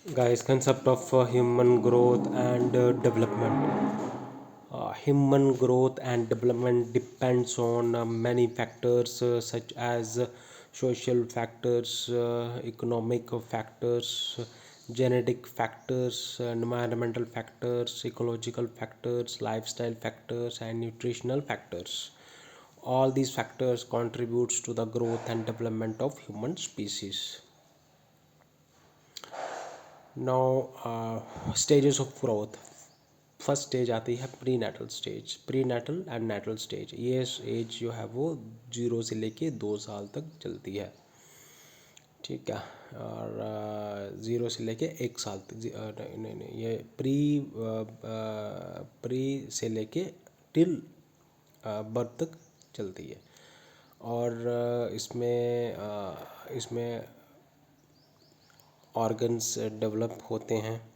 Guys, concept of human growth and development. Human growth and development depends on many factors such as social factors, economic factors, genetic factors, environmental factors, ecological factors, lifestyle factors, and nutritional factors. All these factors contributes to the growth and development of human species. Now, stages of growth. First stage आती है pre natal stage, prenatal and natal stage. ये age जो है वो 0 से लेके 2 साल तक चलती है, ठीक है। और 0 से लेके 1 साल तक नहीं नहीं नहीं, ये प्री से लेके टिल बर्थ तक चलती है। और इसमें ऑर्गन्स डेवलप होते हैं,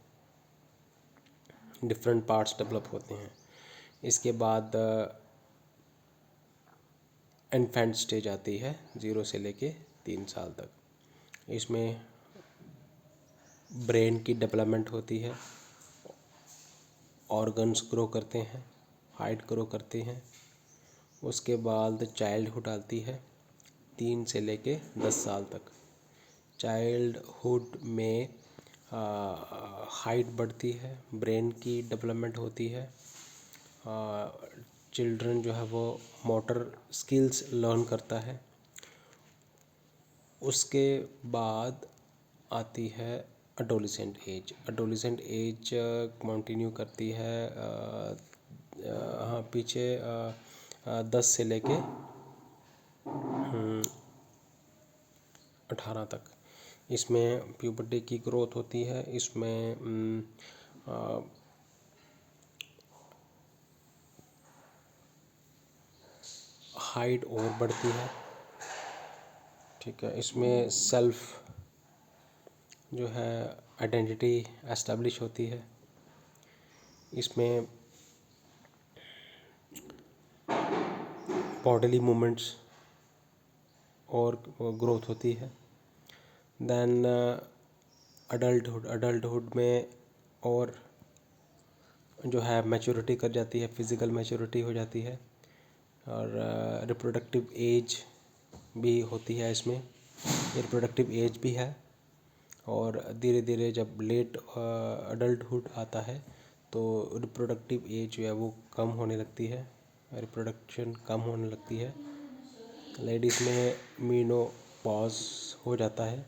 डिफरेंट पार्ट्स डेवलप होते हैं। इसके बाद इन्फेंट स्टेज आती है 0 से लेके 3 साल तक। इसमें ब्रेन की डेवलपमेंट होती है, ऑर्गन्स ग्रो करते हैं, हाइट ग्रो करते हैं। उसके बाद चाइल्डहुड आती है 3 से लेके 10 साल तक। चाइल्डहुड में हाइट बढ़ती है, ब्रेन की डेवलपमेंट होती है, चिल्ड्रन जो है वो मोटर स्किल्स लर्न करता है। उसके बाद आती है adolescent age. Adolescent age continue करती है हाँ पीछे 10 से लेके 18 तक। इसमें प्यूबर्टी की ग्रोथ होती है। इसमें हाइट और बढ़ती है, ठीक है। इसमें सेल्फ जो है आइडेंटिटी एस्टेब्लिश होती है। इसमें बॉडीली मूवमेंट्स और ग्रोथ होती है। देन अडल्टहुड में और जो है मैच्योरिटी कर जाती है, फिज़िकल मैच्योरिटी हो जाती है। और रिप्रोडक्टिव एज भी होती है इसमें, रिप्रोडक्टिव एज भी है। और धीरे धीरे जब लेट अडल्टहुड आता है तो रिप्रोडक्टिव एज जो है वो कम होने लगती है, रिप्रोडक्शन कम होने लगती है। लेडीज़ में मीनोपॉज हो जाता है,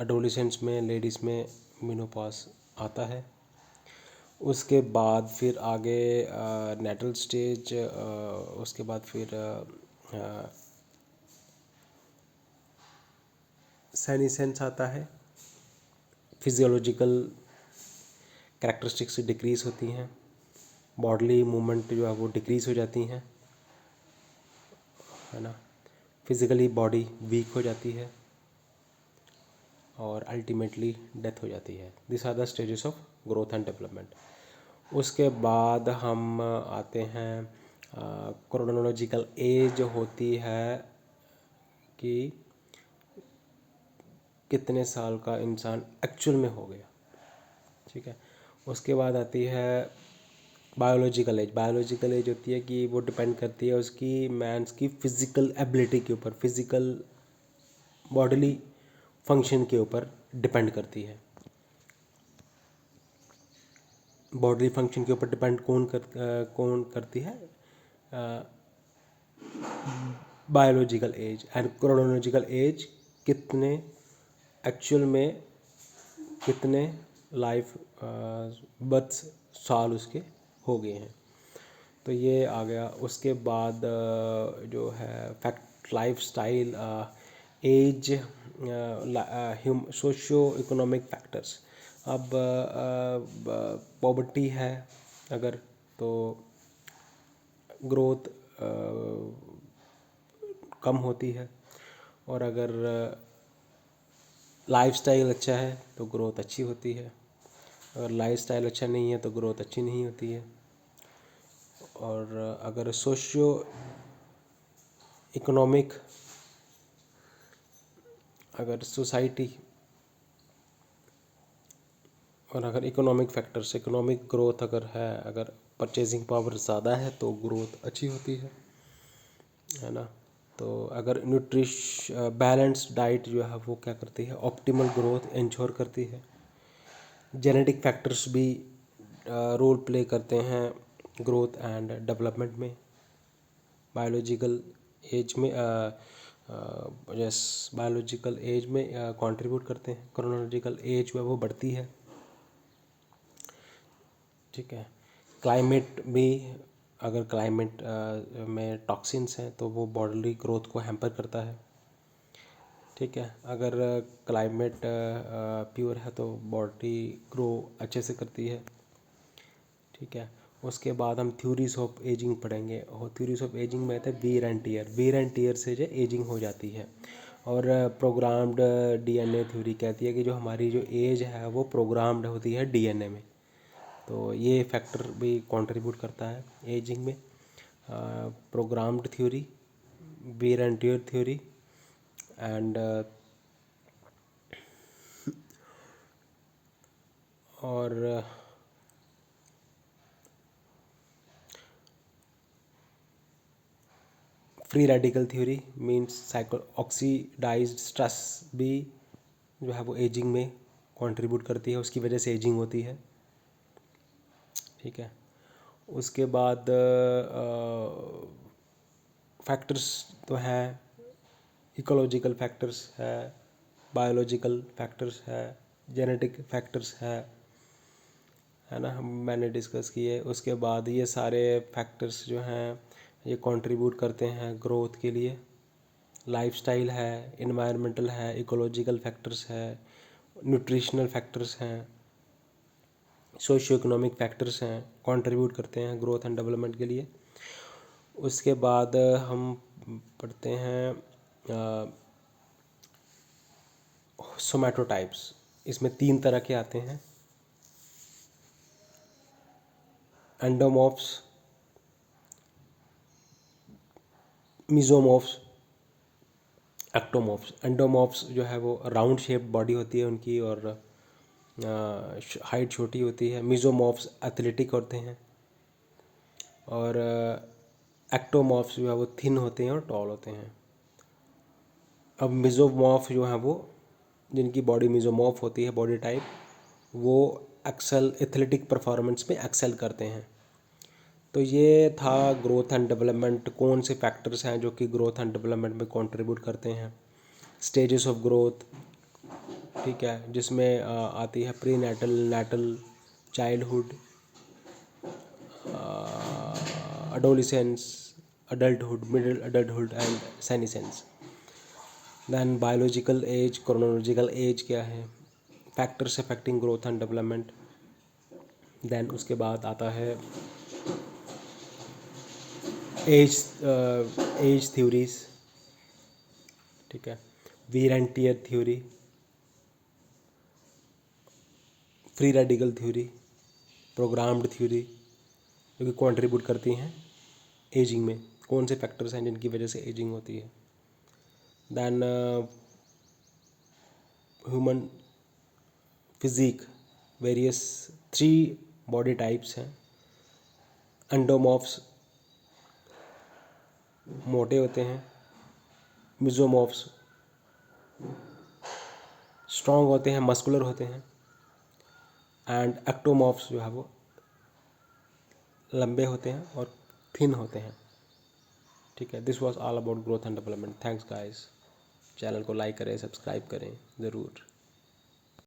एडोलेसेंस में लेडीज़ में मीनोपॉज आता है। उसके बाद फिर आगे नेटल स्टेज, उसके बाद फिर सेनिसेंस आता है। फिजियोलॉजिकल कैरेक्टरिस्टिक्स डिक्रीज़ होती हैं, बॉडली मूवमेंट जो है वो डिक्रीज़ हो जाती हैं, है ना। फिज़िकली बॉडी वीक हो जाती है और अल्टीमेटली डेथ हो जाती है। This are the stages of growth and development. उसके बाद हम आते हैं क्रोनोलॉजिकल एज होती है कि कितने साल का इंसान एक्चुअल में हो गया, ठीक है। उसके बाद आती है बायोलॉजिकल एज। बायोलॉजिकल एज होती है कि वो डिपेंड करती है उसकी मैंस की फ़िज़िकल एबिलिटी के ऊपर, फिज़िकल बॉडीली फंक्शन के ऊपर डिपेंड करती है। बॉडी फंक्शन के ऊपर डिपेंड कौन करती है? Biological age. And chronological age कितने एक्चुअल में कितने लाइफ बर्थ साल उसके हो गए हैं, तो ये आ गया। उसके बाद जो है fact lifestyle age, socioeconomic factors. अब पॉवर्टी है अगर, तो ग्रोथ कम होती है। और अगर लाइफस्टाइल अच्छा है तो ग्रोथ अच्छी होती है, अगर लाइफस्टाइल अच्छा नहीं है तो ग्रोथ अच्छी नहीं होती है। और अगर सोशियो इकोनॉमिक, अगर सोसाइटी और अगर इकोनॉमिक फैक्टर्स, इकोनॉमिक ग्रोथ अगर है, अगर परचेजिंग पावर ज़्यादा है तो ग्रोथ अच्छी होती है ना। तो अगर बैलेंस डाइट जो है वो क्या करती है, ऑप्टिमल ग्रोथ इंश्योर करती है। जेनेटिक फैक्टर्स भी रोल प्ले करते हैं ग्रोथ एंड डेवलपमेंट में। बायोलॉजिकल एज में बायोलॉजिकल एज में कंट्रीब्यूट करते हैं। क्रोनोलॉजिकल एज जो है वो बढ़ती है, ठीक है। क्लाइमेट भी, अगर क्लाइमेट में टॉक्सिन्स हैं तो वो बॉडी ग्रोथ को हैम्पर करता है, ठीक है। अगर क्लाइमेट प्योर है तो बॉडी ग्रो अच्छे से करती है, ठीक है। उसके बाद हम थ्योरीज ऑफ एजिंग पढ़ेंगे, और थ्योरीज ऑफ एजिंग में है wear and tear. Wear and tear से जो एजिंग हो जाती है। और प्रोग्राम्ड डीएनए थ्योरी कहती है कि जो हमारी जो एज है वो प्रोग्राम्ड होती है डीएनए में। तो ये फैक्टर भी कंट्रीब्यूट करता है एजिंग में। Programmed theory, wear and tear theory and और free radical theory means psycho oxidised stress भी जो है वो एजिंग में कंट्रीब्यूट करती है, उसकी वजह से एजिंग होती है, ठीक है। उसके बाद फैक्टर्स तो हैं, इकोलॉजिकल फैक्टर्स है, बायोलॉजिकल फैक्टर्स है, जेनेटिक फैक्टर्स है ना, मैंने डिस्कस किए। उसके बाद ये सारे फैक्टर्स जो हैं ये कंट्रीब्यूट करते हैं ग्रोथ के लिए। लाइफस्टाइल है, इन्वायरमेंटल है, इकोलॉजिकल फैक्टर्स है, न्यूट्रिशनल फैक्टर्स हैं, सोशियो इकोनॉमिक फैक्टर्स हैं, कंट्रीब्यूट करते हैं ग्रोथ एंड डेवलपमेंट के लिए। उसके बाद हम पढ़ते हैं सोमैटोटाइप्स। इसमें 3 तरह के आते हैं, एंडोमॉर्फ्स, मिजोमॉर्फ्स, एक्टोमॉर्फ्स। एंडोमॉर्फ्स जो है वो राउंड शेप बॉडी होती है उनकी और हाइट छोटी होती है। मिजोमॉर्फ्स एथलेटिक होते हैं और एक्टोमॉर्फ्स जो है वो थिन होते हैं और टॉल होते हैं। अब मिजोमॉर्फ जो है वो, जिनकी बॉडी मिजोमॉर्फ होती है बॉडी टाइप, वो एथलेटिक परफॉर्मेंस में एक्सेल करते हैं। तो ये था ग्रोथ एंड डेवलपमेंट, कौन से फैक्टर्स हैं जो कि ग्रोथ एंड डेवलपमेंट में कंट्रीब्यूट करते हैं। स्टेजेस ऑफ ग्रोथ, ठीक है, जिसमें आती है pre natal, natal, childhood, adolescence, adulthood, middle adulthood and senescence. Then biological age, chronological age क्या है, factors affecting growth and development. Then उसके बाद आता है एज थ्योरीज, ठीक है, wear and tear theory, free radical theory, programmed theory, जो कि कंट्रीब्यूट करती हैं एजिंग में। कौन से फैक्टर्स हैं जिनकी वजह से एजिंग होती है। Then human physique, various 3 body types हैं। एंडोमॉर्फ्स मोटे होते हैं, मिजोमॉर्फ्स स्ट्रॉन्ग होते हैं, मस्कुलर होते हैं, एंड एक्टोमॉर्फ्स जो है वो लंबे होते हैं और थिन होते हैं, ठीक है। This was all about growth and development. Thanks guys. Channel को लाइक करें, सब्सक्राइब करें ज़रूर।